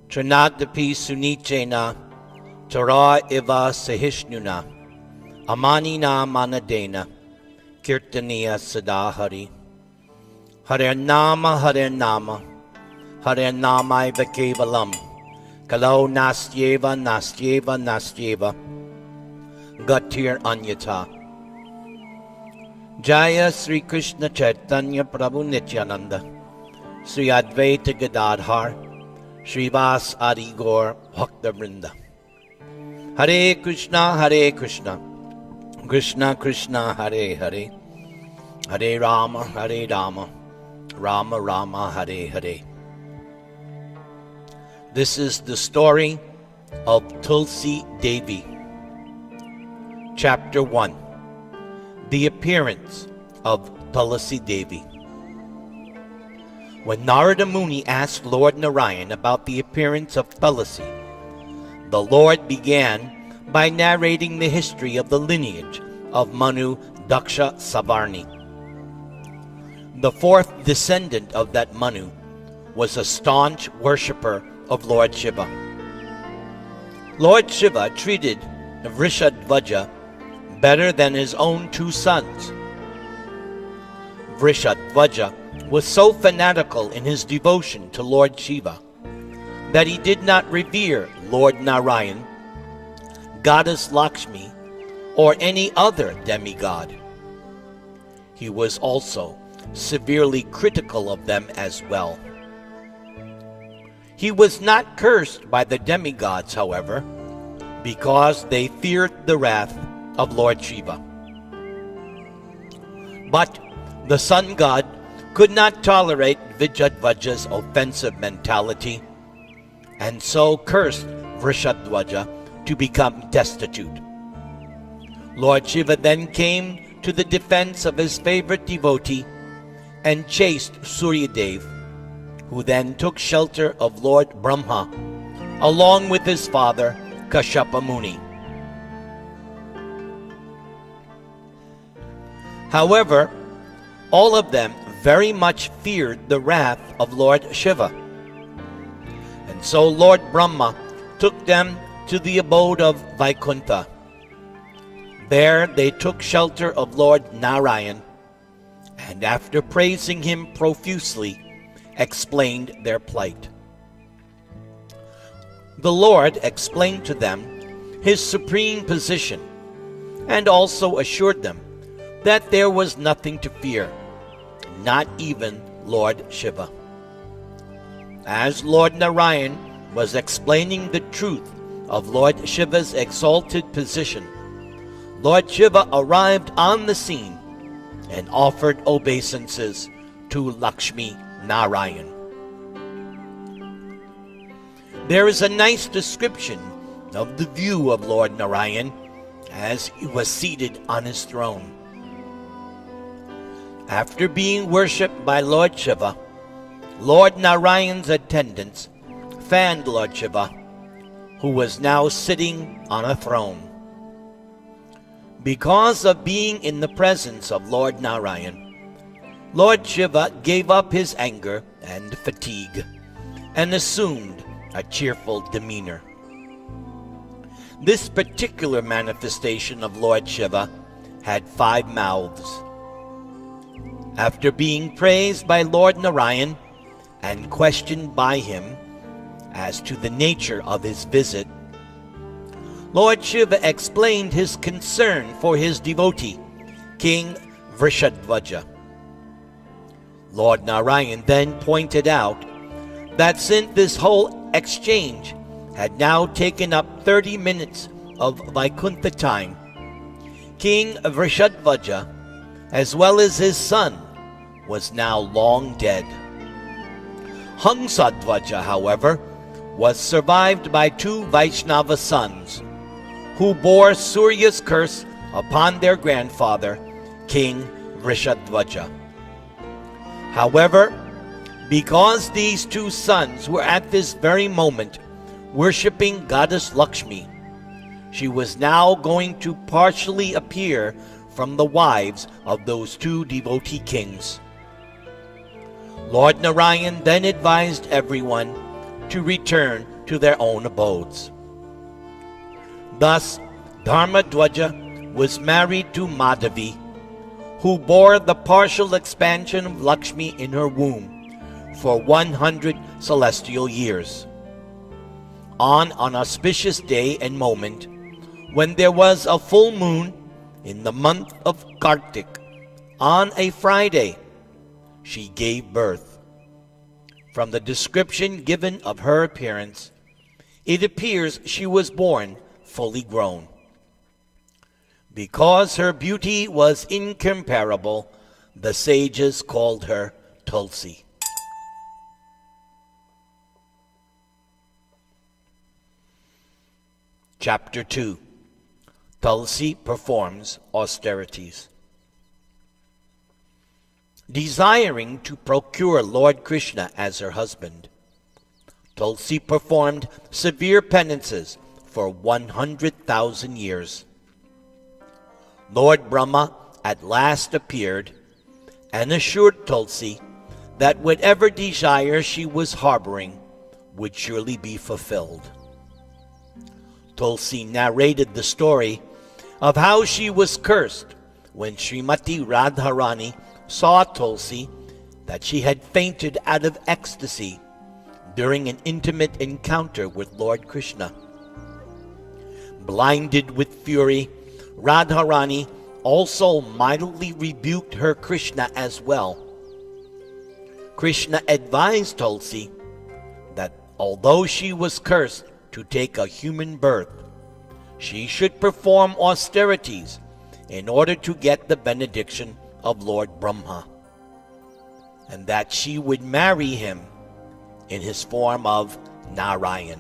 Trinadapi Sunichena Tara Iva Sahishnuna Amanina Manadena Kirtaniya Sadahari Hare Nama Hare Nama Hare Namai Vakevalam Kalau Nastyeva Nastyeva Nastyeva Gatir Anyata Jaya Sri Krishna Chaitanya Prabhu Nityananda Sri Advaita Gadadhar Srivas Adi Gaur Bhakta Vrinda Hare Krishna Krishna Krishna Hare Hare Hare Rama Rama Rama Hare Hare. This is the story of Tulasī-devī. Chapter 1. The appearance of Tulasī-devī. When Narada Muni asked Lord Narayan about the appearance of Tulasī, the Lord began by narrating the history of the lineage of Manu Daksha Savarni. The fourth descendant of that Manu was a staunch worshipper of Lord Shiva. Lord Shiva treated Vrishadvaja better than his own two sons. Vrishadvaja was so fanatical in his devotion to Lord Shiva that he did not revere Lord Narayan, Goddess Lakshmi, or any other demigod. He was also severely critical of them as well. He was not cursed by the demigods, however, because they feared the wrath of Lord Shiva. But the sun god could not tolerate Vrishadvaja's offensive mentality, and so cursed Vrishadvaja to become destitute. Lord Shiva then came to the defense of his favorite devotee and chased Suryadev, who then took shelter of Lord Brahma, along with his father Kashyapa Muni. However, all of them very much feared the wrath of Lord Shiva. And so Lord Brahma took them to the abode of Vaikuntha. There they took shelter of Lord Narayan, and after praising him profusely, explained their plight. The Lord explained to them his supreme position, and also assured them that there was nothing to fear, not even Lord Shiva. As Lord Narayan was explaining the truth of Lord Shiva's exalted position, Lord Shiva arrived on the scene and offered obeisances to Lakshmi Narayan. There is a nice description of the view of Lord Narayan as he was seated on his throne. After being worshipped by Lord Shiva, Lord Narayan's attendants fanned Lord Shiva, who was now sitting on a throne. Because of being in the presence of Lord Narayan, Lord Shiva gave up his anger and fatigue and assumed a cheerful demeanor. This particular manifestation of Lord Shiva had 5 mouths. After being praised by Lord Narayan and questioned by him as to the nature of his visit, Lord Shiva explained his concern for his devotee, King Vrishadvaja. Lord Narayan then pointed out that since this whole exchange had now taken up 30 minutes of Vaikuntha time, King Vrishadvaja, as well as his son, was now long dead. Hamsadvaja, however, was survived by 2 Vaishnava sons, who bore Surya's curse upon their grandfather, King Vrishadvaja. However, because these 2 sons were at this very moment worshipping Goddess Lakshmi, she was now going to partially appear from the wives of those 2 devotee kings. Lord Narayan then advised everyone to return to their own abodes. Thus, Dharmadwaja was married to Madhavi, who bore the partial expansion of Lakshmi in her womb for 100 celestial years. On an auspicious day and moment, when there was a full moon in the month of Kartik, on a Friday, she gave birth. From the description given of her appearance, it appears she was born fully grown. Because her beauty was incomparable, the sages called her Tulsi. Chapter 2. Tulsi performs austerities. Desiring to procure Lord Krishna as her husband, Tulsi performed severe penances for 100,000 years. Lord Brahma at last appeared and assured Tulsi that whatever desire she was harboring would surely be fulfilled. Tulsi narrated the story of how she was cursed when Srimati Radharani saw Tulsi that she had fainted out of ecstasy during an intimate encounter with Lord Krishna. Blinded with fury, Radharani also mildly rebuked her Krishna as well. Krishna advised Tulsi that although she was cursed to take a human birth, she should perform austerities in order to get the benediction of Lord Brahma, and that she would marry him in his form of Narayan.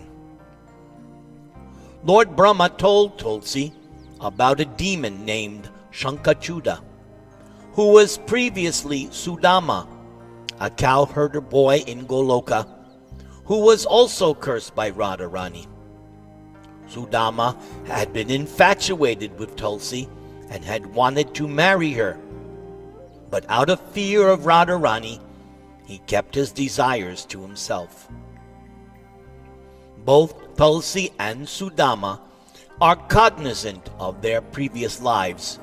Lord Brahma told Tulsi about a demon named Shankachuda, who was previously Sudama, a cowherder boy in Goloka, who was also cursed by Radharani. Sudama had been infatuated with Tulsi and had wanted to marry her, but out of fear of Radharani, he kept his desires to himself. Both Tulsi and Sudama are cognizant of their previous lives.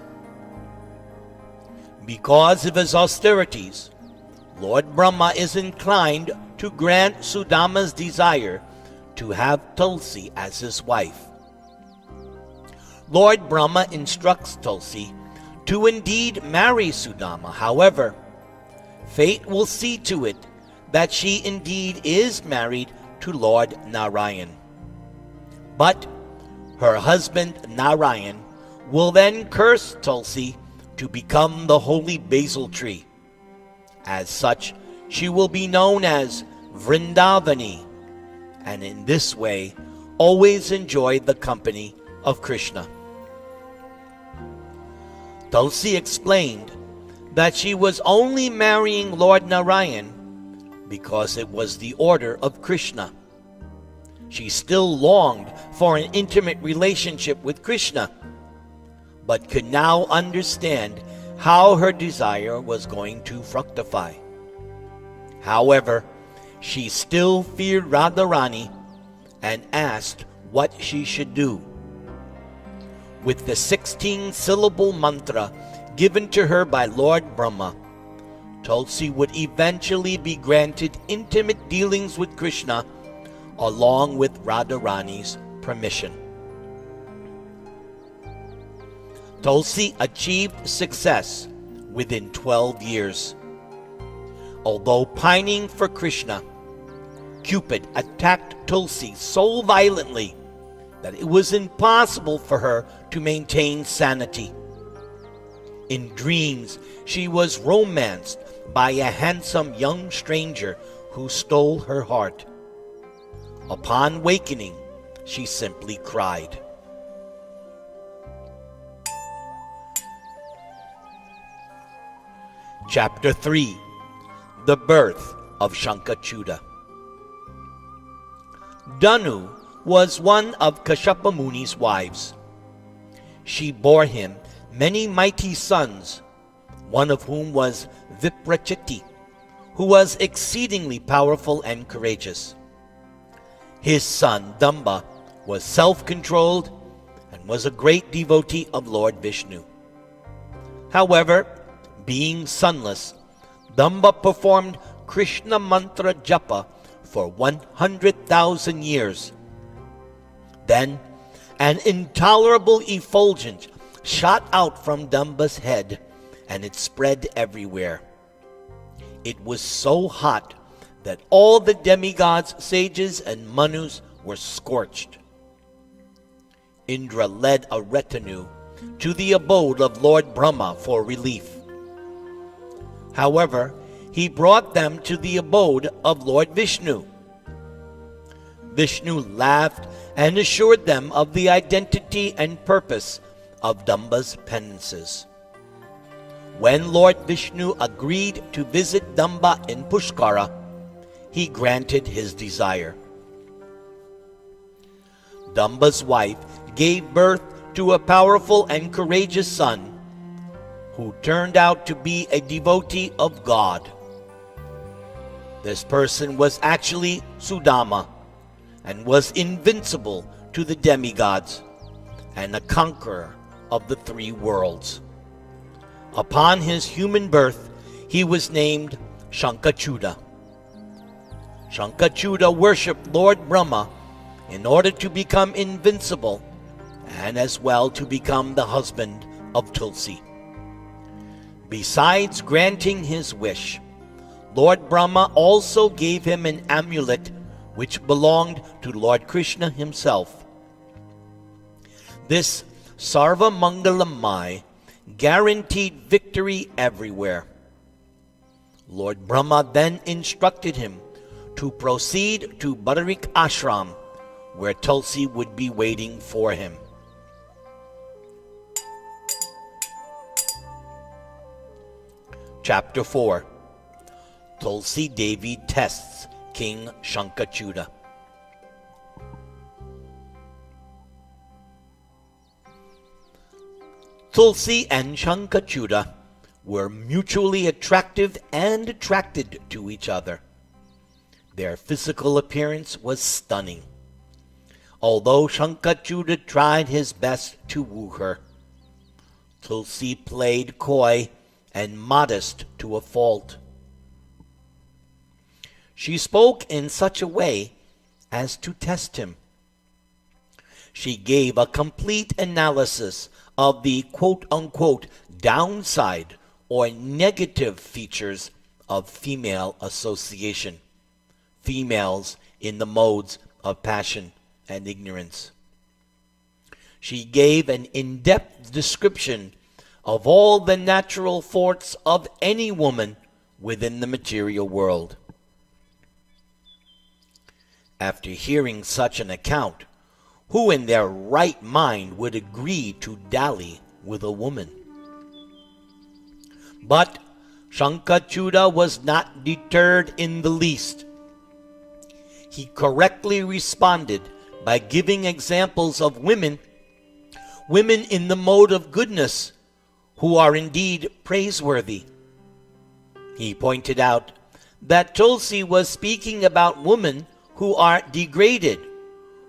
Because of his austerities, Lord Brahma is inclined to grant Sudama's desire to have Tulsi as his wife. Lord Brahma instructs Tulsi to indeed marry Sudama. However, fate will see to it that she indeed is married to Lord Narayan. But her husband Narayan will then curse Tulsi to become the holy basil tree. As such, she will be known as Vrindavani, and in this way always enjoy the company of Krishna. Tulsi explained that she was only marrying Lord Narayan because it was the order of Krishna. She still longed for an intimate relationship with Krishna, but could now understand how her desire was going to fructify. However, she still feared Radharani and asked what she should do. With the 16-syllable mantra given to her by Lord Brahma, Tulsi would eventually be granted intimate dealings with Krishna along with Radharani's permission. Tulsi achieved success within 12 years. Although pining for Krishna, Cupid attacked Tulsi so violently that it was impossible for her to maintain sanity. In dreams, she was romanced by a handsome young stranger who stole her heart. Upon wakening, she simply cried. Chapter 3. The Birth of Shankachuda. Danu was one of Kashyapa Muni's wives. She bore him many mighty sons, one of whom was Viprachiti, who was exceedingly powerful and courageous. His son Damba was self-controlled and was a great devotee of Lord Vishnu. However, being sonless, Damba performed Krishna mantra japa for 100,000 years. Then, an intolerable effulgence shot out from Damba's head, and it spread everywhere. It was so hot that all the demigods, sages, and manus were scorched. Indra led a retinue to the abode of Lord Brahma for relief. However, he brought them to the abode of Lord Vishnu. Vishnu laughed and assured them of the identity and purpose of Damba's penances. When Lord Vishnu agreed to visit Damba in Pushkara, he granted his desire. Damba's wife gave birth to a powerful and courageous son, who turned out to be a devotee of God. This person was actually Sudama, and was invincible to the demigods, and a conqueror of the three worlds. Upon his human birth, he was named Shankachuda. Shankachuda worshipped Lord Brahma in order to become invincible, and as well to become the husband of Tulsi. Besides granting his wish, Lord Brahma also gave him an amulet which belonged to Lord Krishna himself. This Sarva Mangalam Mai guaranteed victory everywhere. Lord Brahma then instructed him to proceed to Badarik Ashram, where Tulsi would be waiting for him. Chapter 4. Tulasī-devī tests King Shankachuda. Tulsi and Shankachuda were mutually attractive and attracted to each other. Their physical appearance was stunning. Although Shankachuda tried his best to woo her, Tulsi played coy and modest to a fault. She spoke in such a way as to test him. She gave a complete analysis of the quote-unquote downside or negative features of female association, females in the modes of passion and ignorance. She gave an in-depth description of all the natural faults of any woman within the material world. After hearing such an account, who in their right mind would agree to dally with a woman? But Shankachuda was not deterred in the least. He correctly responded by giving examples of women in the mode of goodness, who are indeed praiseworthy. He pointed out that Tulsi was speaking about women who are degraded,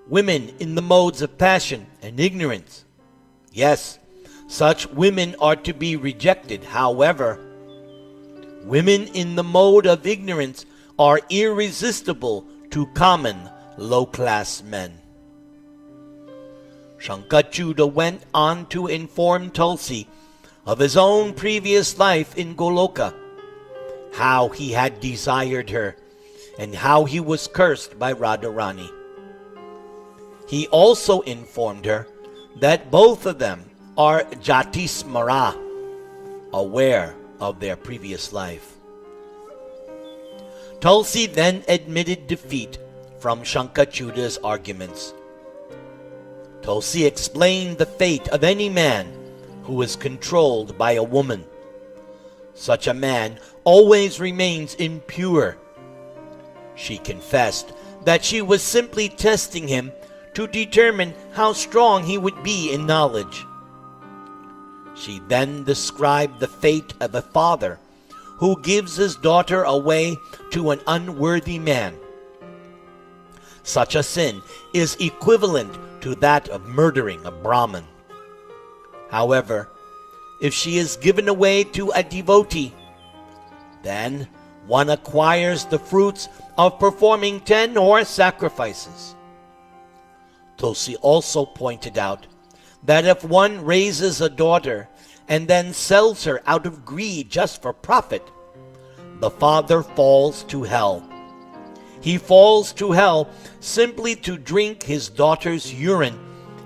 women in the modes of passion and ignorance. Yes, such women are to be rejected. However, women in the mode of ignorance are irresistible to common low-class men. Shankachuda went on to inform Tulsi of his own previous life in Goloka, how he had desired her, and how he was cursed by Radharani. He also informed her that both of them are Jatismara, aware of their previous life. Tulsi then admitted defeat from Shankachuda's arguments. Tulsi explained the fate of any man who is controlled by a woman. Such a man always remains impure. She confessed that she was simply testing him to determine how strong he would be in knowledge. She then described the fate of a father who gives his daughter away to an unworthy man. Such a sin is equivalent to that of murdering a Brahmin. However, if she is given away to a devotee, then one acquires the fruits of performing 10 horse sacrifices. Tulasī also pointed out that if one raises a daughter and then sells her out of greed just for profit, the father falls to hell. He falls to hell simply to drink his daughter's urine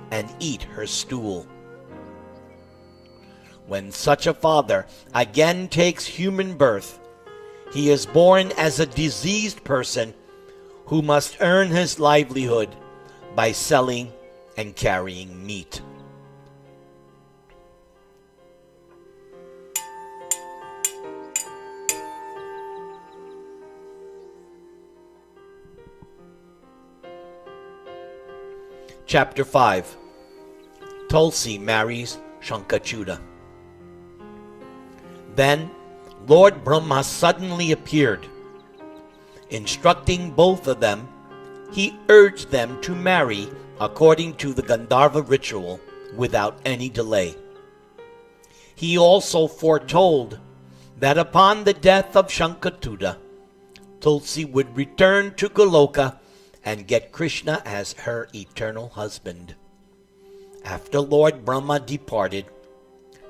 and eat her stool. When such a father again takes human birth, he is born as a diseased person who must earn his livelihood by selling and carrying meat. Chapter 5. Tulasī marries Shankhachuta. Then Lord Brahma suddenly appeared. Instructing both of them, he urged them to marry according to the Gandharva ritual without any delay. He also foretold that upon the death of Shankhachuta, Tulasī would return to Goloka and get Krishna as her eternal husband. After Lord Brahma departed,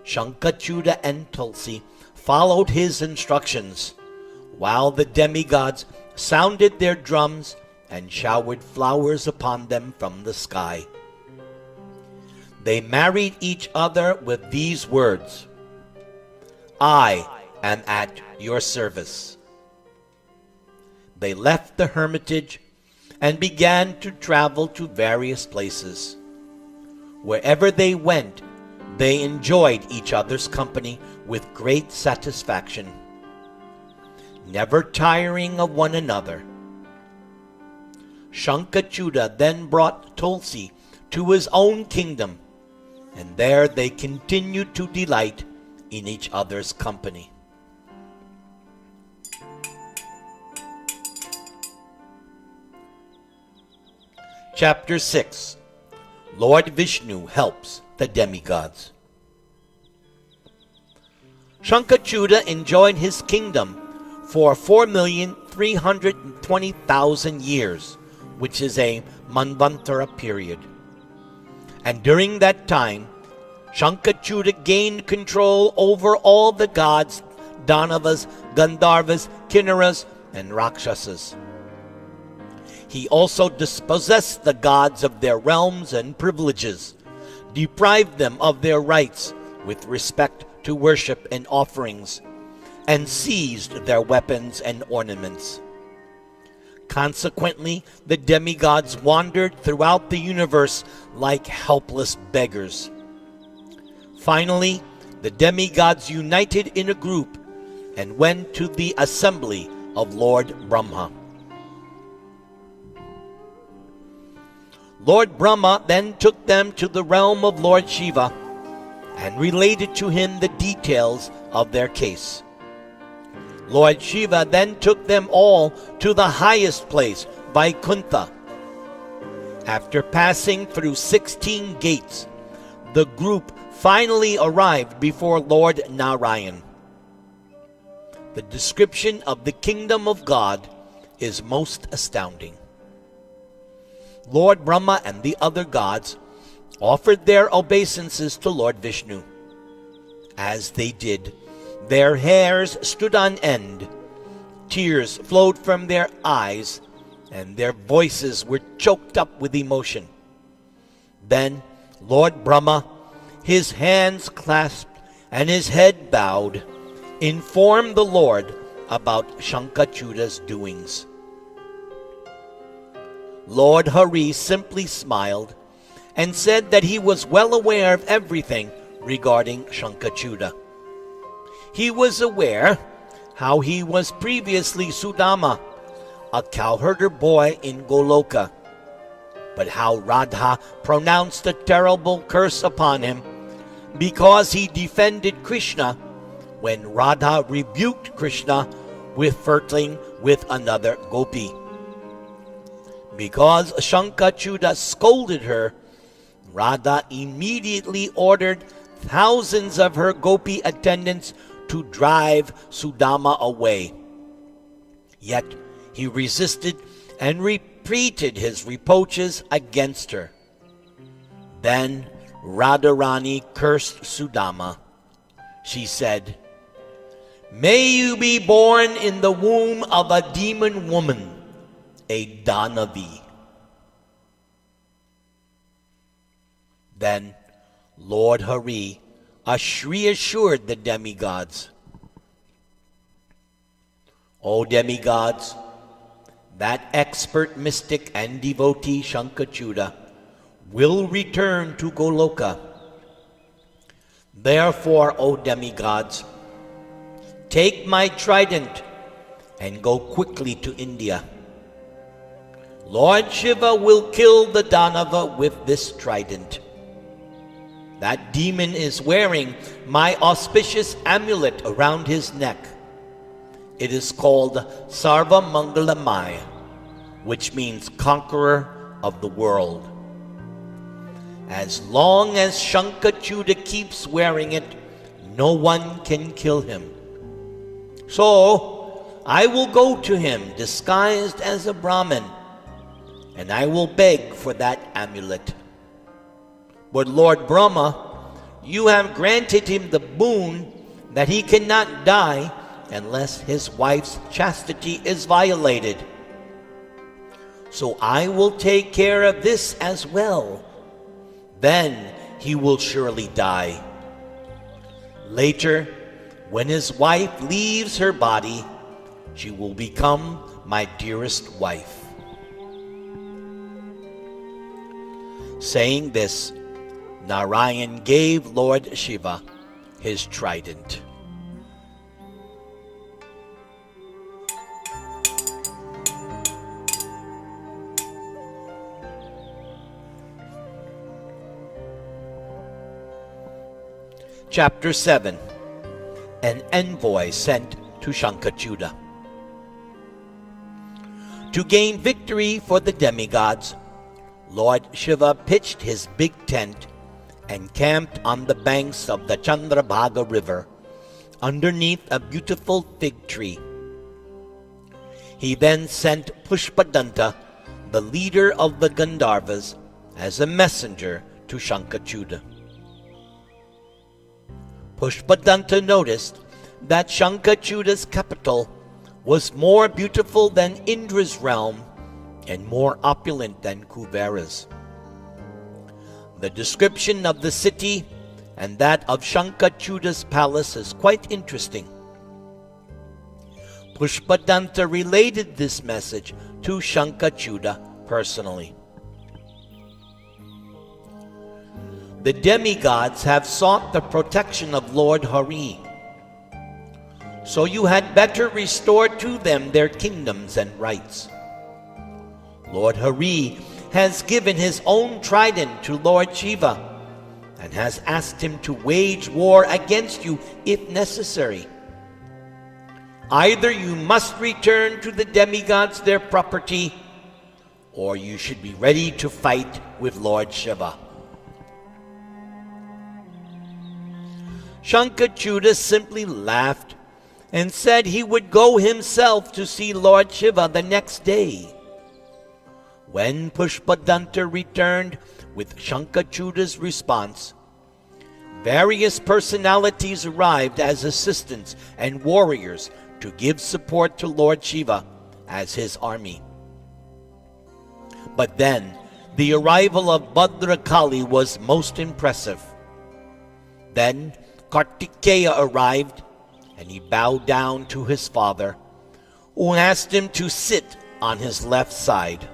Shankhachuta and Tulasī followed his instructions, while the demigods sounded their drums and showered flowers upon them from the sky. They married each other with these words, "I am at your service." They left the hermitage and began to travel to various places. Wherever they went, they enjoyed each other's company with great satisfaction, never tiring of one another. Shankhachuta then brought Tulasī to his own kingdom, and there they continued to delight in each other's company. Chapter 6. Lord Vishnu helps the demigods. Shankhachuta enjoyed his kingdom for 4,320,000 years, which is a Manvantara period. And during that time, Shankhachuta gained control over all the gods, Danavas, Gandharvas, Kinnaras, and Rakshasas. He also dispossessed the gods of their realms and privileges, deprived them of their rights with respect to worship and offerings, and seized their weapons and ornaments. Consequently, the demigods wandered throughout the universe like helpless beggars. Finally, the demigods united in a group and went to the assembly of Lord Brahma. Lord Brahma then took them to the realm of Lord Shiva and related to him the details of their case. Lord Shiva then took them all to the highest place, Vaikuntha. After passing through 16 gates, the group finally arrived before Lord Narayan. The description of the kingdom of God is most astounding. Lord Brahma and the other gods offered their obeisances to Lord Vishnu. As they did, their hairs stood on end, tears flowed from their eyes, and their voices were choked up with emotion. Then Lord Brahma, his hands clasped and his head bowed, informed the Lord about Shankachuta's doings. Lord Hari simply smiled and said that he was well aware of everything regarding Shankhachuta. He was aware how he was previously Sudama, a cowherder boy in Goloka, but how Radha pronounced a terrible curse upon him because he defended Krishna when Radha rebuked Krishna with flirting with another gopi. Because Shankachuda scolded her, Radha immediately ordered thousands of her gopi attendants to drive Sudama away. Yet he resisted and repeated his reproaches against her. Then Radharani cursed Sudama. She said, "May you be born in the womb of a demon woman, a Danavi." Then Lord Hari reassured the demigods. O demigods, that expert mystic and devotee Shankachuda will return to Goloka. Therefore, O demigods, take my trident and go quickly to India. Lord Shiva will kill the Danava with this trident. That demon is wearing my auspicious amulet around his neck. It is called Sarva Mangalamaya, which means conqueror of the world. As long as Shankachuda keeps wearing it, no one can kill him. So I will go to him disguised as a Brahmin, and I will beg for that amulet. But Lord Brahma, you have granted him the boon that he cannot die unless his wife's chastity is violated. So I will take care of this as well. Then he will surely die. Later, when his wife leaves her body, she will become my dearest wife. Saying this, Narayan gave Lord Shiva his trident. Chapter 7. An envoy sent to Shankachuda. To gain victory for the demigods, Lord Shiva pitched his big tent and camped on the banks of the Chandrabhaga river underneath a beautiful fig tree. He then sent Pushpadanta, the leader of the Gandharvas, as a messenger to Shankachuda. Pushpadanta noticed that Shankachuda's capital was more beautiful than Indra's realm and more opulent than Kuvera's. The description of the city and that of Shankachuda's palace is quite interesting. Pushpadanta related this message to Shankachuda personally. The demigods have sought the protection of Lord Hari. So you had better restore to them their kingdoms and rights. Lord Hari has given his own trident to Lord Shiva and has asked him to wage war against you if necessary. Either you must return to the demigods their property, or you should be ready to fight with Lord Shiva. Shankachuda simply laughed and said he would go himself to see Lord Shiva the next day. When Pushpadanta returned with Shankachuda's response, various personalities arrived as assistants and warriors to give support to Lord Shiva as his army. But then, the arrival of Bhadrakali was most impressive. Then, Kartikeya arrived, and he bowed down to his father, who asked him to sit on his left side,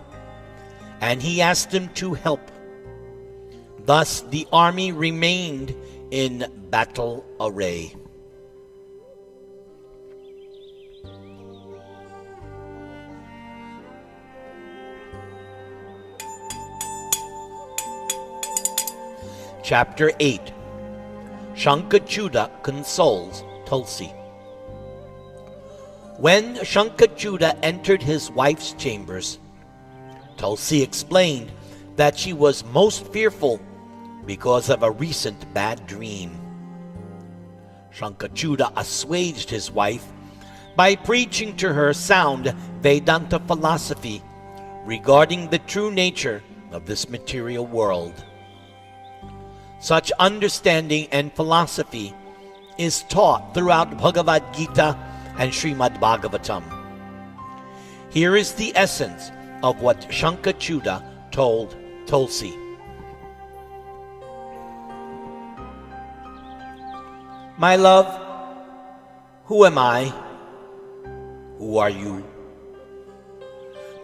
and he asked him to help. Thus the army remained in battle array. Chapter 8. Shankachuda consoles Tulasī. When Shankachuta entered his wife's chambers, Tulasī explained that she was most fearful because of a recent bad dream. Shankachuta assuaged his wife by preaching to her sound Vedanta philosophy regarding the true nature of this material world. Such understanding and philosophy is taught throughout Bhagavad Gita and Srimad Bhagavatam. Here is the essence of what Shankachuta told Tulasī. My love, who am I? Who are you?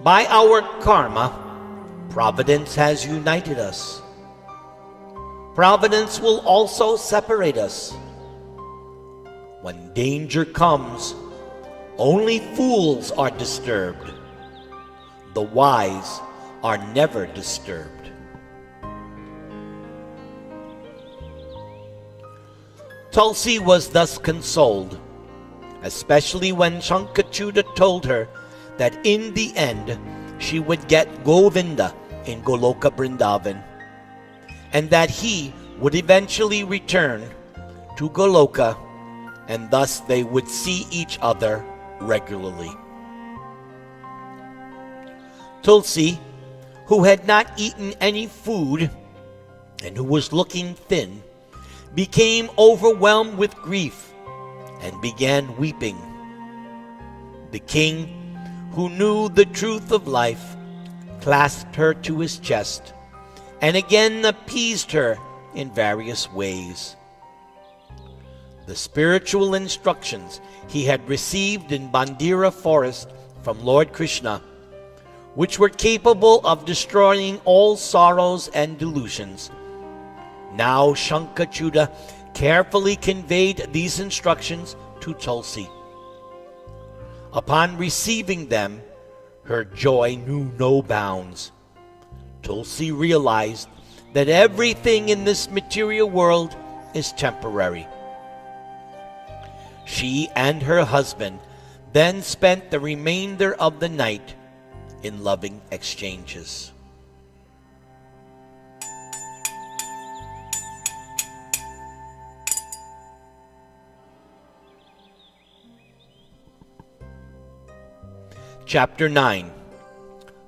By our karma, Providence has united us. Providence will also separate us. When danger comes, only fools are disturbed. The wise are never disturbed. Tulasī was thus consoled, especially when Shankachuta told her that in the end she would get Govinda in Goloka Vrindavan, and that he would eventually return to Goloka, and thus they would see each other regularly. Tulasī, who had not eaten any food and who was looking thin, became overwhelmed with grief and began weeping. The king, who knew the truth of life, clasped her to his chest and again appeased her in various ways. The spiritual instructions he had received in Bandira forest from Lord Krishna, which were capable of destroying all sorrows and delusions. Now Shankachuta carefully conveyed these instructions to Tulasī. Upon receiving them, her joy knew no bounds. Tulasī realized that everything in this material world is temporary. She and her husband then spent the remainder of the night in loving exchanges. Chapter 9.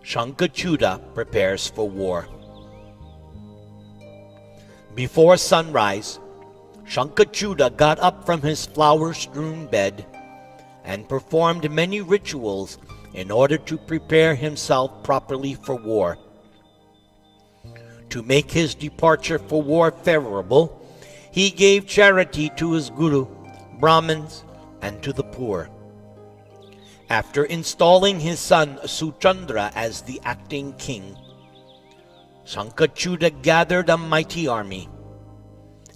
Shankachuta prepares for war. Before sunrise, Shankachuta got up from his flower-strewn bed and performed many rituals in order to prepare himself properly for war. To make his departure for war favorable, he gave charity to his guru, Brahmins, and to the poor. After installing his son Suchandra as the acting king, Shankachuta gathered a mighty army.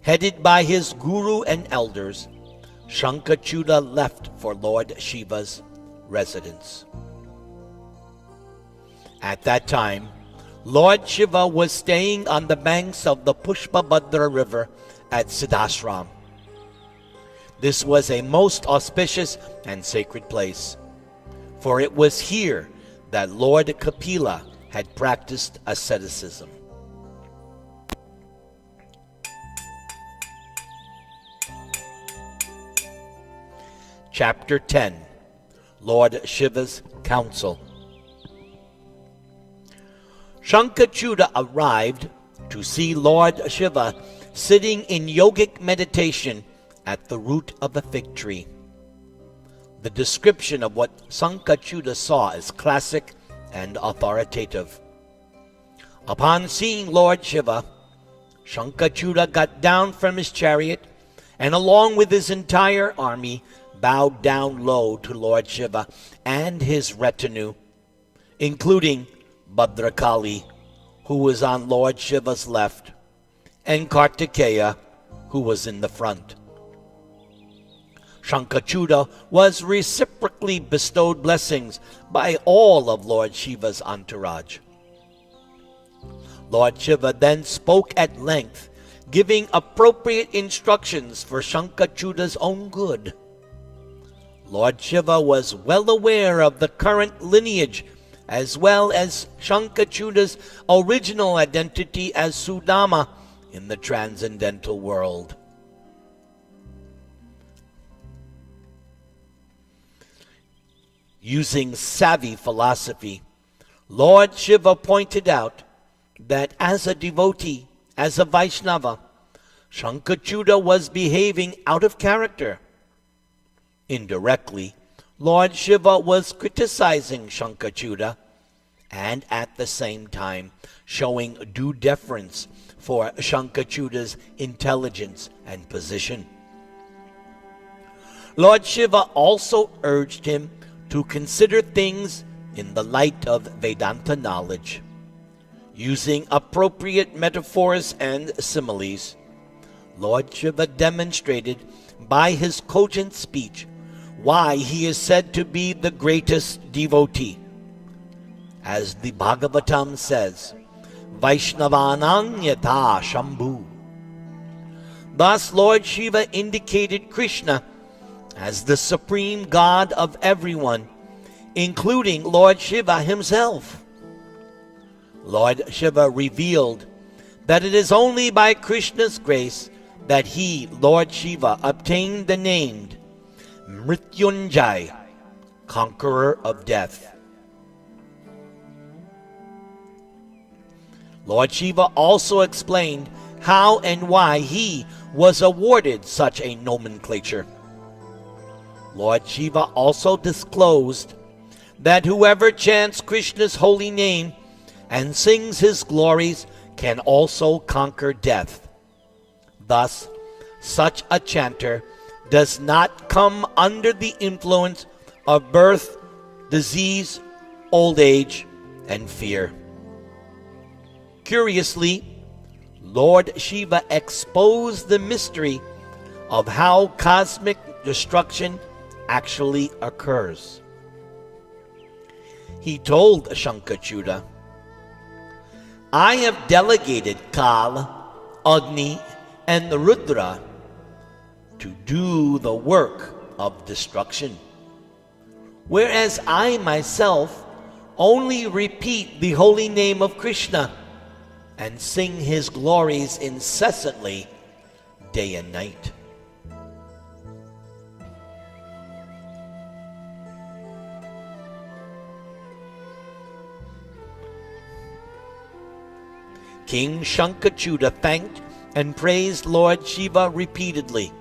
Headed by his guru and elders, Shankachuta left for Lord Shiva's residence. At that time, Lord Shiva was staying on the banks of the Pushpabhadra river at Siddhashram. This was a most auspicious and sacred place, for it was here that Lord Kapila had practiced asceticism. Chapter 10. Lord Shiva's Council. Shankachuta arrived to see Lord Shiva sitting in yogic meditation at the root of a fig tree. The description of what Shankachuta saw is classic and authoritative. Upon seeing Lord Shiva, Shankachuta got down from his chariot and along with his entire army bowed down low to Lord Shiva and his retinue, including Bhadrakali, who was on Lord Shiva's left, and Kartikeya, who was in the front. Shankachuta was reciprocally bestowed blessings by all of Lord Shiva's entourage. Lord Shiva then spoke at length, giving appropriate instructions for Shankachuda's own good. Lord Shiva was well aware of the current lineage as well as Shankachuda's original identity as Sudama in the transcendental world. Using savvy philosophy, Lord Shiva pointed out that as a devotee, as a Vaishnava, Shankachuda was behaving out of character. Indirectly, Lord Shiva was criticizing Shankachuda and at the same time showing due deference for Shankachuda's intelligence and position. Lord Shiva also urged him to consider things in the light of Vedanta knowledge, using appropriate metaphors and similes. Lord Shiva demonstrated by his cogent speech why he is said to be the greatest devotee. As the Bhagavatam says, Vaishnavanam yatha Shambhu. Thus Lord Shiva indicated Krishna as the supreme God of everyone, including Lord Shiva himself. Lord Shiva revealed that it is only by Krishna's grace that he, Lord Shiva, obtained the name Mrityunjay, conqueror of death. Lord Shiva also explained how and why he was awarded such a nomenclature. Lord Shiva also disclosed that whoever chants Krishna's holy name and sings his glories can also conquer death. Thus, such a chanter does not come under the influence of birth, disease, old age, and fear. Curiously, Lord Shiva exposed the mystery of how cosmic destruction actually occurs. He told Shankachuda, I have delegated Kala, Agni, and the Rudra to do the work of destruction, whereas I myself only repeat the holy name of Krishna and sing his glories incessantly day and night. King Shankachuda thanked and praised Lord Shiva repeatedly,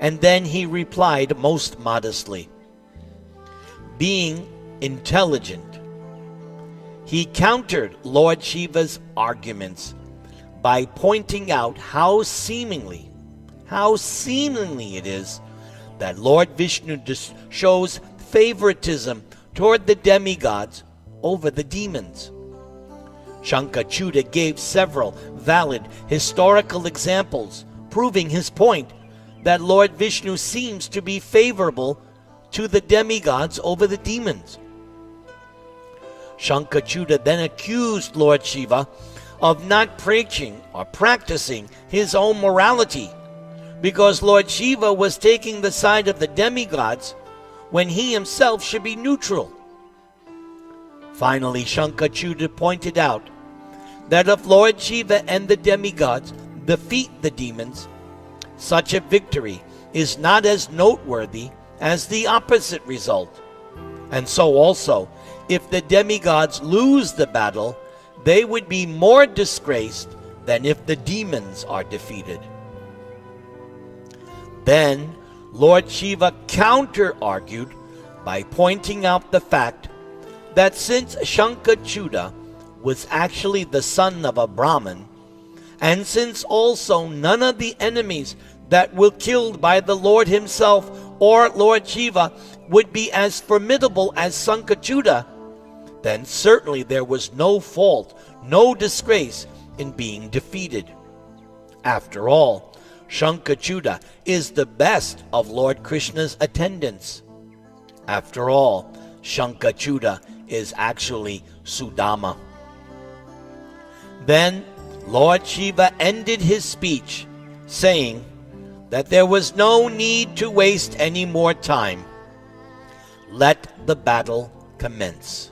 and then he replied most modestly. Being intelligent, he countered Lord Shiva's arguments by pointing out how seemingly it is that Lord Vishnu shows favoritism toward the demigods over the demons. Shankachuda gave several valid historical examples proving his point that Lord Vishnu seems to be favorable to the demigods over the demons. Shankachuda then accused Lord Shiva of not preaching or practicing his own morality because Lord Shiva was taking the side of the demigods when he himself should be neutral. Finally, Shankachuda pointed out that if Lord Shiva and the demigods defeat the demons, such a victory is not as noteworthy as the opposite result. And so also, if the demigods lose the battle, they would be more disgraced than if the demons are defeated. Then, Lord Shiva counter-argued by pointing out the fact that since Shankachuda was actually the son of a Brahmin, and since also none of the enemies that were killed by the Lord himself or Lord Shiva would be as formidable as Shankachuda, then certainly there was no fault, no disgrace in being defeated. After all, Shankachuda is the best of Lord Krishna's attendants. After all, Shankachuda is actually Sudama. Then Lord Shiva ended his speech, saying that there was no need to waste any more time. Let the battle commence.